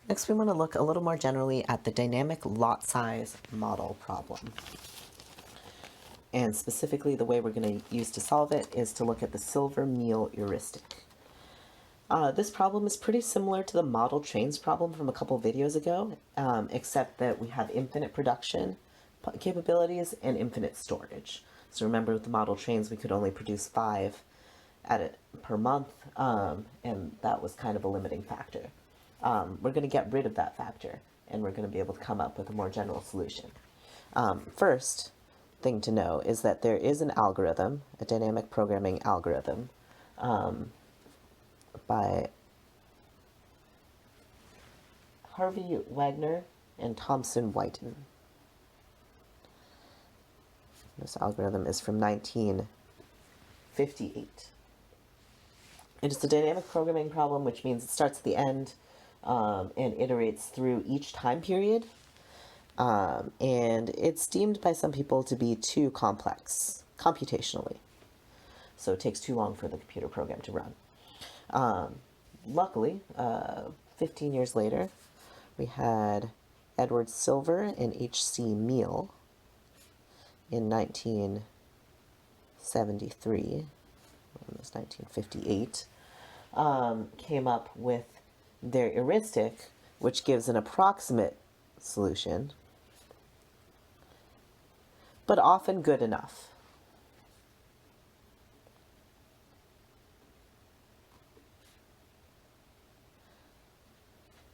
Next, we want to look a little more generally at the dynamic lot size model problem. And specifically, the way we're going to use to solve it is to look at the silver meal heuristic. This problem is pretty similar to the model trains problem from a couple videos ago, except that we have infinite production capabilities and infinite storage. So remember, with the model trains, we could only produce 5 per month, and that was kind of a limiting factor. We're going to get rid of that factor, and we're going to be able to come up with a more general solution. First thing to know is that there is an algorithm, a dynamic programming algorithm, by Harvey Wagner and Thomson Whiten. This algorithm is from 1958. It is a dynamic programming problem, which means it starts at the end and iterates through each time period. And it's deemed by some people to be too complex computationally. So it takes too long for the computer program to run. Luckily, 15 years later, we had Edward Silver and H.C. Meal in 1973, it was 1958, came up with their heuristic, which gives an approximate solution, but often good enough.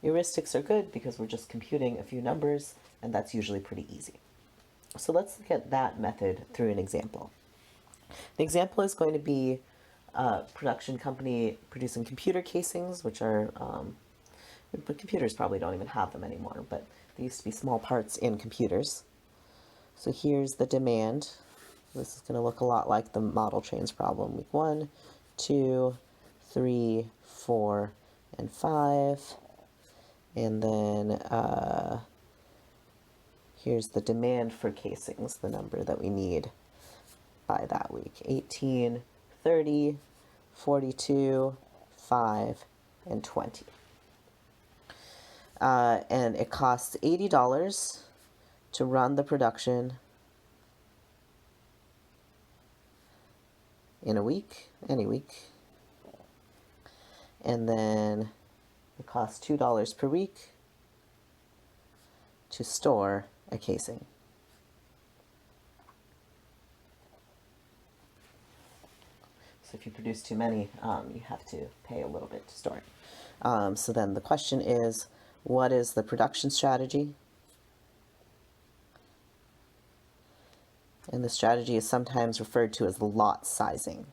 Heuristics are good because we're just computing a few numbers, and that's usually pretty easy. So let's look at that method through an example. The example is going to be a production company producing computer casings, which are, but computers probably don't even have them anymore, but they used to be small parts in computers. So here's the demand. This is going to look a lot like the model trains problem. Week 1, 2, 3, 4, and 5. And then here's the demand for casings, the number that we need by that week. 18, 30, 42, 5, and 20. And it costs $80 to run the production in a week, any week. And then it costs $2 per week to store a casing. So if you produce too many, you have to pay a little bit to store it. So then the question is, what is the production strategy? And the strategy is sometimes referred to as lot sizing,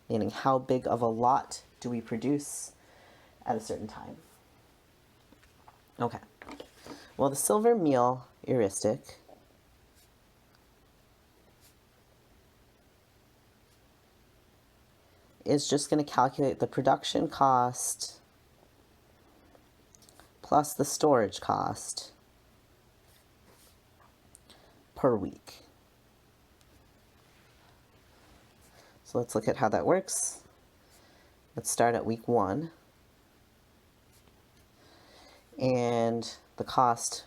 meaning how big of a lot do we produce at a certain time. Okay. Well, the silver meal heuristic is just going to calculate the production cost plus the storage cost per week. So let's look at how that works. Let's start at week 1. And the cost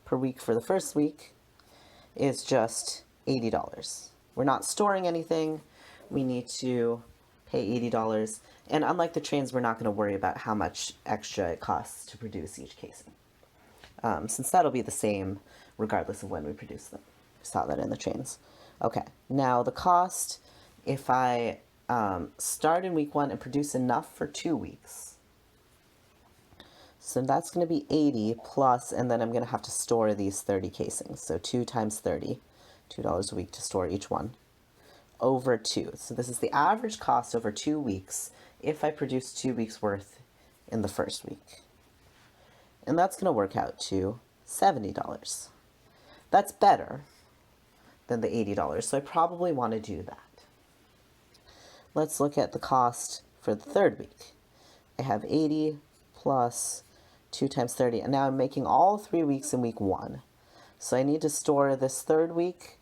per week for the first week is just $80. We're not storing anything. We need to pay $80. And unlike the trains, we're not going to worry about how much extra it costs to produce each casing, since that'll be the same regardless of when we produce them. We saw that in the trains. Okay, now the cost, if I start in week 1 and produce enough for 2 weeks, so that's going to be 80 plus, and then I'm going to have to store these 30 casings. So 2 times 30, $2 a week to store each one, over 2. So this is the average cost over 2 weeks if I produce 2 weeks worth in the first week. And that's going to work out to $70. That's better than the $80, so I probably want to do that. Let's look at the cost for the third week. I have 80 plus 2 times 30, and now I'm making all 3 weeks in week 1. So I need to store this third week,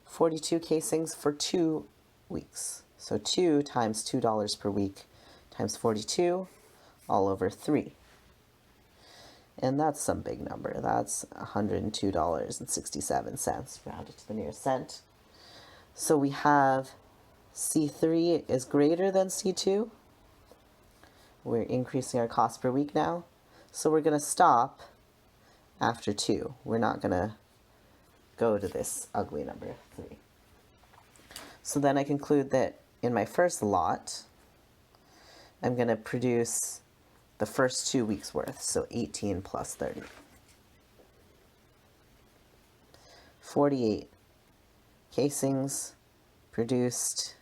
42 casings for 2 weeks. So 2 times $2 per week times 42, all over 3. And that's some big number. That's $102.67, rounded to the nearest cent. So we have C3 is greater than C2. We're increasing our cost per week now. So we're going to stop after 2. We're not going to go to this ugly number 3. So then I conclude that in my first lot, I'm going to produce the first 2 weeks worth, so 18 plus 30. 48 casings produced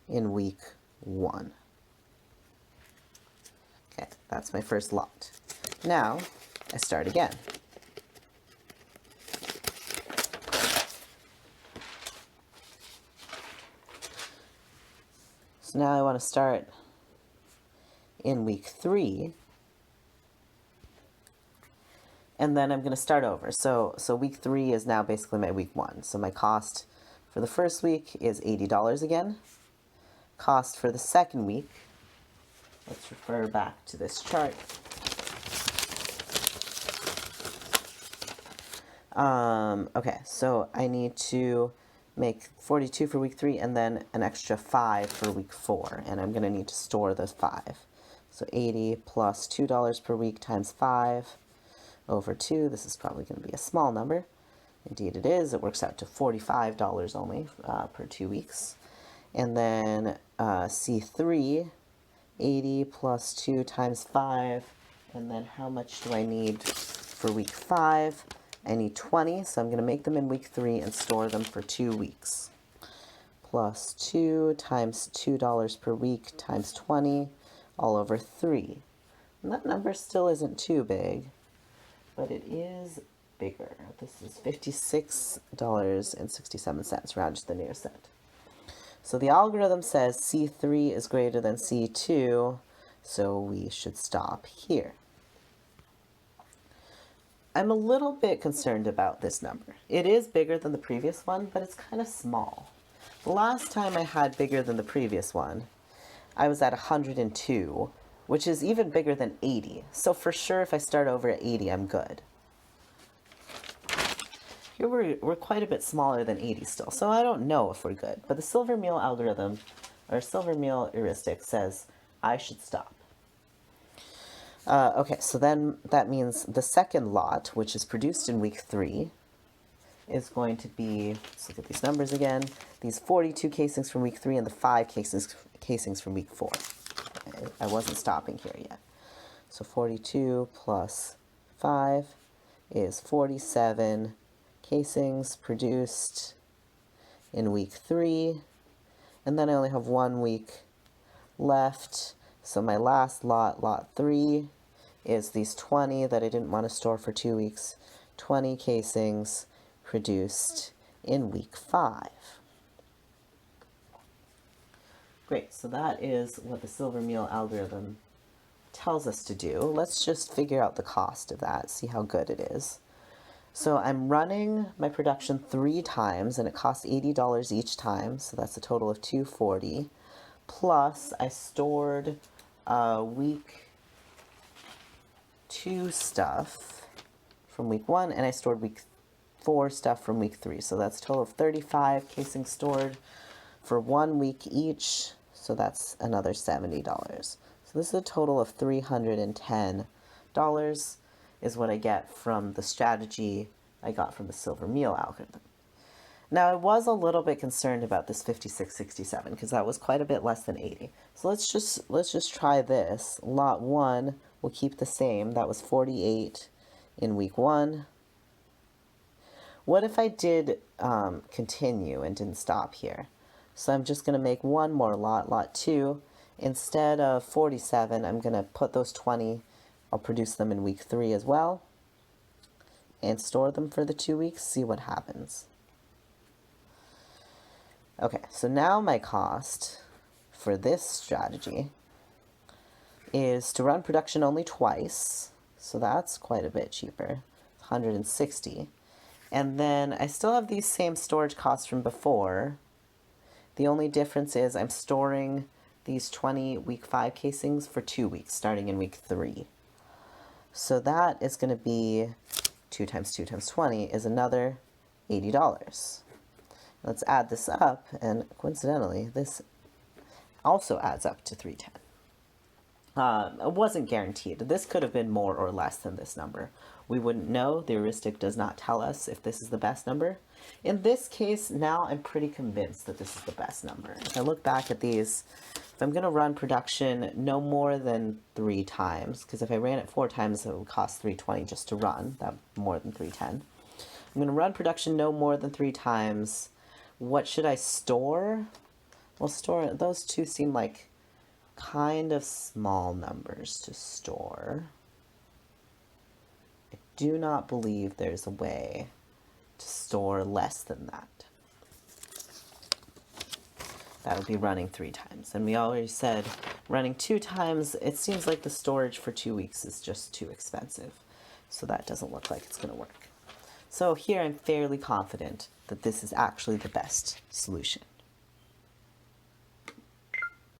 in week 1. Okay, that's my first lot. Now, I start again. So now I want to start in week 3, and then I'm going to start over. So week 3 is now basically my week 1. So my cost for the first week is $80 again. Cost for the second week, let's refer back to this chart. Okay, so I need to make 42 for week 3 and then an extra 5 for week 4, and I'm going to need to store those 5. So 80 plus $2 per week times 5 over 2. This is probably going to be a small number. Indeed it is. It works out to $45 only per 2 weeks. And then C3, 80 plus 2 times 5. And then how much do I need for week 5? I need 20, so I'm going to make them in week 3 and store them for 2 weeks. Plus 2 times $2 per week times 20, all over 3. And that number still isn't too big, but it is bigger. This is $56.67, rounded to the nearest cent. So the algorithm says C3 is greater than C2, so we should stop here. I'm a little bit concerned about this number. It is bigger than the previous one, but it's kind of small. The last time I had bigger than the previous one, I was at 102, which is even bigger than 80. So for sure, if I start over at 80, I'm good. Here we're quite a bit smaller than 80 still, so I don't know if we're good. But the silver meal algorithm, or silver meal heuristic, says I should stop. Okay, so then that means the second lot, which is produced in week 3, is going to be, let's look at these numbers again, these 42 casings from week 3 and the 5 casings from week 4. I wasn't stopping here yet. So 42 plus 5 is 47 casings produced in week 3. And then I only have 1 week left. So my last lot, lot 3, is these 20 that I didn't want to store for 2 weeks. 20 casings produced in week 5. Great, so that is what the silver meal algorithm tells us to do. Let's just figure out the cost of that, see how good it is. So I'm running my production 3 times, and it costs $80 each time, so that's a total of $240. Plus, I stored week 2 stuff from week 1, and I stored week 4 stuff from week 3. So that's a total of 35 casings stored for 1 week each. So that's another $70. So this is a total of $310 is what I get from the strategy I got from the silver meal algorithm. Now I was a little bit concerned about this 56.67 because that was quite a bit less than 80. So let's just try this. Lot 1 will keep the same. That was 48 in week 1. What if I did continue and didn't stop here? So I'm just going to make one more lot, lot 2. Instead of 47, I'm going to put those 20, I'll produce them in week 3 as well, and store them for the 2 weeks, see what happens. Okay, so now my cost for this strategy is to run production only twice, so that's quite a bit cheaper, 160. And then I still have these same storage costs from before. The only difference is I'm storing these 20 week 5 casings for 2 weeks, starting in week 3. So that is going to be 2 times 2 times 20 is another $80. Let's add this up, and coincidentally, this also adds up to 310. It wasn't guaranteed. This could have been more or less than this number. We wouldn't know. The heuristic does not tell us if this is the best number. In this case, now I'm pretty convinced that this is the best number. If I look back at these, if I'm going to run production no more than 3 times, because if I ran it 4 times, it would cost $320 just to run, that more than $310. I'm going to run production no more than 3 times. What should I store? Well, store, those two seem like kind of small numbers to store. I do not believe there's a way to store less than that. That would be running 3 times. And we already said running 2 times, it seems like the storage for 2 weeks is just too expensive. So that doesn't look like it's going to work. So here I'm fairly confident that this is actually the best solution.